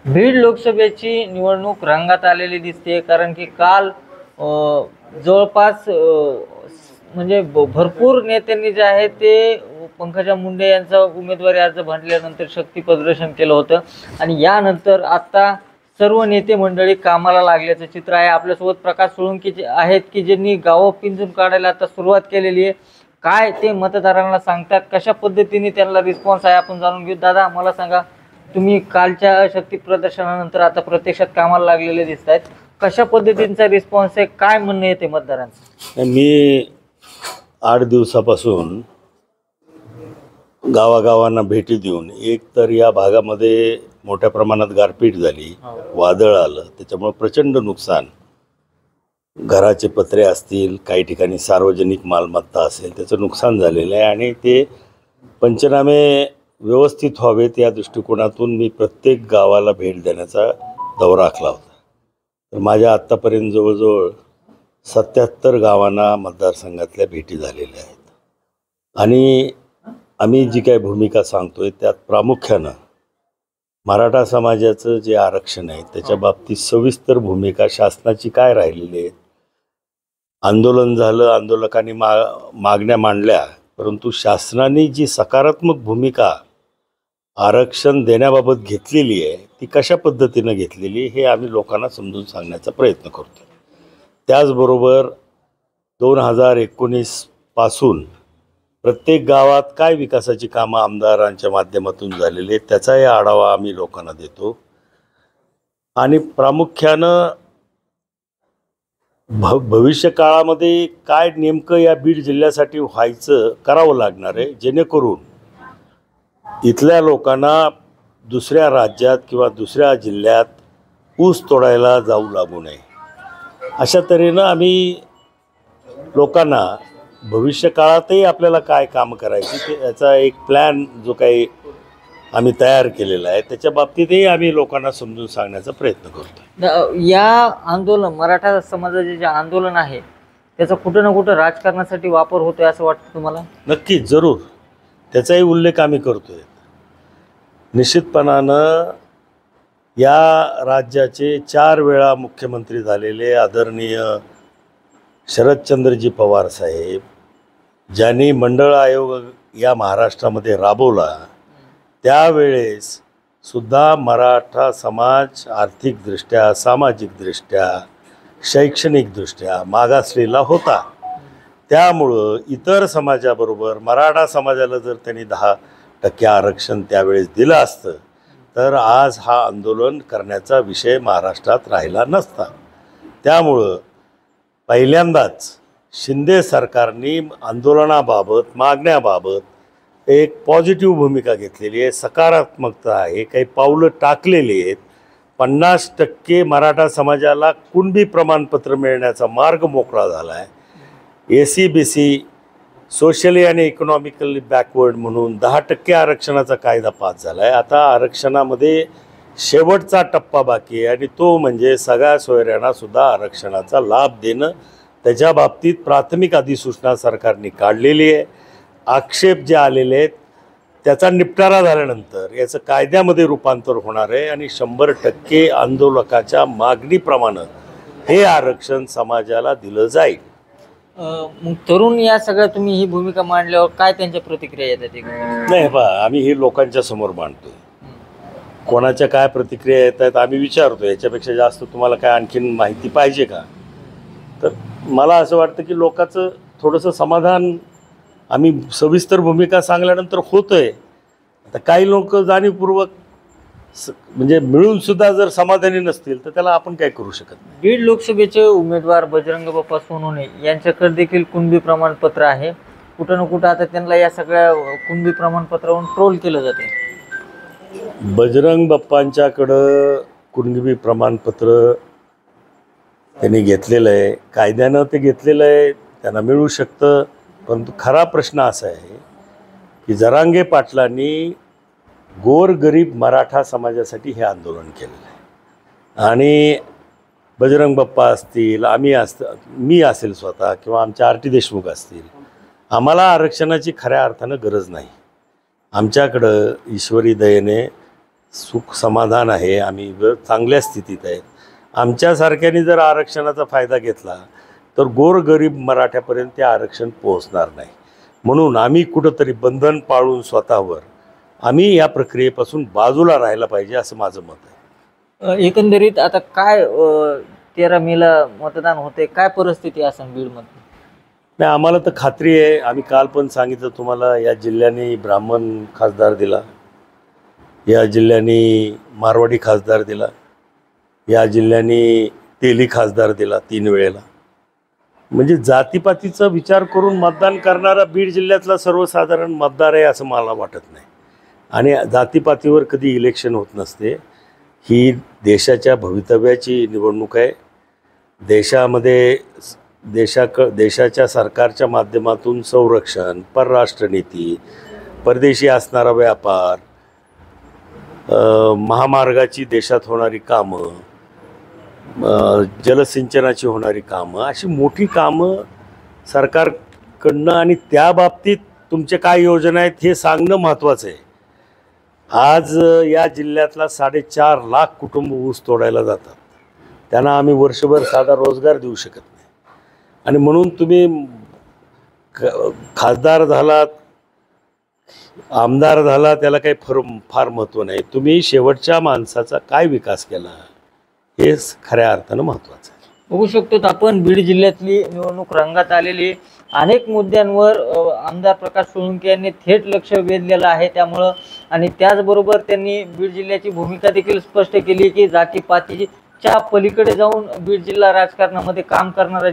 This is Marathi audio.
बीड लोकसभेची निवडणूक रंगात आलेली दिसते, कारण की काल जवळपास म्हणजे भरपूर नेत्यांनी जे आहे ते पंकजा मुंडे यांचा उमेदवारी अर्ज भरल्यानंतर शक्ती प्रदर्शन केलं होतं आणि यानंतर आता सर्व नेते मंडळी कामाला लागल्याचं चित्र आहे। आपल्यासोबत प्रकाश सोळंकी जे आहेत की ज्यांनी गावं पिंजून काढायला आता सुरुवात केलेली आहे। काय ते मतदारांना सांगतात, कशा पद्धतीने त्यांना रिस्पॉन्स आहे, आपण जाणून घेऊ। दादा, मला सांगा, तुम्ही कालच्या शक्ती प्रदर्शनानंतर आता प्रत्यक्षात कामाला लागलेले दिसत आहेत, कशा पद्धतीचा रिस्पॉन्स आहे, काय म्हणणं येते मतदारांचं? मी 8 दिवसापासून गावागावांना भेटी देऊन, एक तर या भागामध्ये मोठ्या प्रमाणात गारपीट झाली, वादळ आलं, त्याच्यामुळे प्रचंड नुकसान, घराचे पत्रे असतील, काही ठिकाणी सार्वजनिक मालमत्ता असेल, त्याचं नुकसान झालेलं आहे आणि ते पंचनामे व्यवस्थित व्हावेत या दृष्टिकोनातून मी प्रत्येक गावाला भेट देण्याचा दौरा आखला होता। तर माझ्या आत्तापर्यंत जवळजवळ 77 गावांना मतदारसंघातल्या भेटी झालेल्या आहेत आणि आम्ही जी काही भूमिका सांगतोय त्यात प्रामुख्यानं मराठा समाजाचं जे आरक्षण आहे त्याच्या बाबतीत सविस्तर भूमिका शासनाची काय राहिलेली आहे। आंदोलन झालं, आंदोलकांनी मागण्या मांडल्या, परंतु शासनाने जी सकारात्मक भूमिका आरक्षण देण्याबाबत घेतलेली आहे ती कशा पद्धतीनं घेतलेली हे आम्ही लोकांना समजून सांगण्याचा प्रयत्न करतो। त्याचबरोबर 2019 पासून प्रत्येक गावात काय विकासाची कामं आमदारांच्या माध्यमातून झालेली आहेत त्याचाही आढावा आम्ही लोकांना देतो आणि प्रामुख्यानं भविष्य काळामध्ये काय नेमकं या बीड जिल्ह्यासाठी व्हायचं करावं लागणार आहे, जेणेकरून इथल्या लोकांना दुसऱ्या राज्यात किंवा दुसऱ्या जिल्ह्यात ऊस तोडायला जाऊ लागू नये, अशा तऱ्हेनं आम्ही लोकांना भविष्य काळातही आपल्याला काय काम करायची ते याचा एक प्लॅन जो काही आम्ही तयार केलेला आहे त्याच्या बाबतीतही आम्ही लोकांना समजून सांगण्याचा प्रयत्न करतो। या आंदोलन, मराठा समाजाचे जे आंदोलन आहे त्याचा कुठं ना कुठं राजकारणासाठी वापर होतोय असं वाटतं तुम्हाला? नक्कीच, जरूर, त्याचाही उल्लेख आम्ही करतोय। निश्चितपणानं या राज्याचे 4 वेळा मुख्यमंत्री झालेले आदरणीय शरदचंद्रजी पवार साहेब, ज्यांनी मंडळ आयोग या महाराष्ट्रामध्ये राबवला, त्यावेळेस सुद्धा मराठा समाज आर्थिकदृष्ट्या, सामाजिकदृष्ट्या, शैक्षणिकदृष्ट्या मागासलेला होता। त्यामुळं इतर समाजाबरोबर मराठा समाजाला जर त्यांनी 10% आरक्षण त्यावेळेस दिलं असतं तर आज हा आंदोलन करण्याचा विषय महाराष्ट्रात राहिला नसता। त्यामुळं पहिल्यांदाच शिंदे सरकारने आंदोलनाबाबत, मागण्याबाबत एक पॉझिटिव्ह भूमिका घेतलेली आहे, सकारात्मकता आहे, काही पावलं टाकलेली आहेत। 50% मराठा समाजाला कुणबी प्रमाणपत्र मिळण्याचा मार्ग मोकळा झाला आहे। SC-BC सोशली आणि इकॉनॉमिकली बॅकवर्ड म्हणून 10% आरक्षणाचा कायदा पास झाला आहे। आता आरक्षणामध्ये शेवटचा टप्पा बाकी आहे आणि तो म्हणजे सगळ्या सोयऱ्यांना सुद्धा आरक्षणाचा लाभ देणं। त्याच्या बाबतीत प्राथमिक अधिसूचना सरकारने काढलेली आहे। आक्षेप जे आलेले आहेत त्याचा निपटारा झाल्यानंतर याचं कायद्यामध्ये रूपांतर होणार आहे आणि 100% आंदोलकाच्या मागणीप्रमाणे हे आरक्षण समाजाला दिलं जाईल। मग तरुण या सगळ्या तुम्ही ही भूमिका मांडल्यावर काय त्यांच्या प्रतिक्रिया येतात? नाही पहा, आम्ही हे लोकांच्या समोर मांडतोय, कोणाच्या काय प्रतिक्रिया येत आहेत आम्ही विचारतो। याच्यापेक्षा जास्त तुम्हाला काय आणखीन माहिती पाहिजे का? तर मला असं वाटतं की लोकांचं थोडंसं समाधान आम्ही सविस्तर भूमिका सांगल्यानंतर होतंय। आता काही लोक जाणीवपूर्वक म्हणजे मिळून सुद्धा जर समाधानी नसतील तर त्याला आपण काय करू शकत नाही। बीड लोकसभेचे उमेदवार बजरंग बाप्पा सोनवणे यांच्याकडे देखील कुणबी प्रमाणपत्र आहे, कुठं ना कुठं आता त्यांना या सगळ्या कुणबी प्रमाणपत्रावरून ट्रोल केलं जाते। बजरंग बाप्पांच्याकडं कुणबी प्रमाणपत्र त्यांनी घेतलेलं आहे, कायद्यानं ते घेतलेलं आहे, त्यांना मिळू शकतं। परंतु खरा प्रश्न असा आहे की जरांगे पाटलांनी गोरगरीब मराठा समाजासाठी हे आंदोलन केलेलं आहे आणि बजरंग बाप्पा असतील, मी असेल स्वतः किंवा आमच्या RT देशमुख असतील, आम्हाला आरक्षणाची खऱ्या अर्थानं गरज नाही। आमच्याकडं ईश्वरी दयेने सुख समाधान आहे, आम्ही चांगल्या स्थितीत आहेत. आमच्यासारख्यांनी जर आरक्षणाचा फायदा घेतला तर गोरगरीब मराठ्यापर्यंत ते आरक्षण पोहोचणार नाही. म्हणून आम्ही कुठंतरी बंधन पाळून स्वतःवर आम्ही या प्रक्रियेपासून बाजूला राहायला पाहिजे असं माझं मत आहे. एकंदरीत आता काय 13 मेला मतदान होते, काय परिस्थिती असेल बीडमध्ये? नाही, आम्हाला तर खात्री आहे. आम्ही काल पण सांगितलं तुम्हाला, या जिल्ह्याने ब्राह्मण खासदार दिला, या जिल्ह्याने मारवाडी खासदार दिला, या जिल्ह्याने तेली खासदार दिला 3 वेळेला. म्हणजे जातीपातीचा विचार करून मतदान करणारा बीड जिल्ह्यातला सर्वसाधारण मतदार आहे असं मला वाटत नाही. आणि जातीपातीवर कधी इलेक्शन होत नसते. ही देशाच्या भवितव्याची निवडणूक आहे. देशामध्ये देशाच्या सरकारच्या माध्यमातून संरक्षण, परराष्ट्र नीती, परदेशी असणारा व्यापार, महामार्गाची देशात होणारी कामं, जलसिंचनाची होणारी कामं, अशी मोठी कामं सरकारकडनं, आणि त्या बाबतीत तुमचे काय योजना आहेत हे सांगणं महत्त्वाचं आहे. आज या जिल्ह्यातला 4.5 लाख कुटुंब ऊस तोडायला जातात. त्यांना आम्ही वर्षभर साधा रोजगार देऊ शकत नाही. आणि म्हणून तुम्ही खासदार झालात, आमदार झाला, त्याला काही फार महत्त्व नाही. तुम्ही शेवटच्या माणसाचा काय विकास केला हेच खऱ्या अर्थानं महत्त्वाचं आहे. बघू शकतो आपण बीड जिल्ह्यातली निवडणूक रंगात आलेली. अनेक मुद्द्यांवर आमदार प्रकाश सोळंके यांनी थेट लक्ष वेधलेलं आहे. त्यामुळं आणि त्याचबरोबर त्यांनी बीड जिल्ह्याची भूमिका देखील स्पष्ट केली की जातीपातीच्या पलीकडे जाऊन बीड जिल्हा राजकारणामध्ये काम करणारा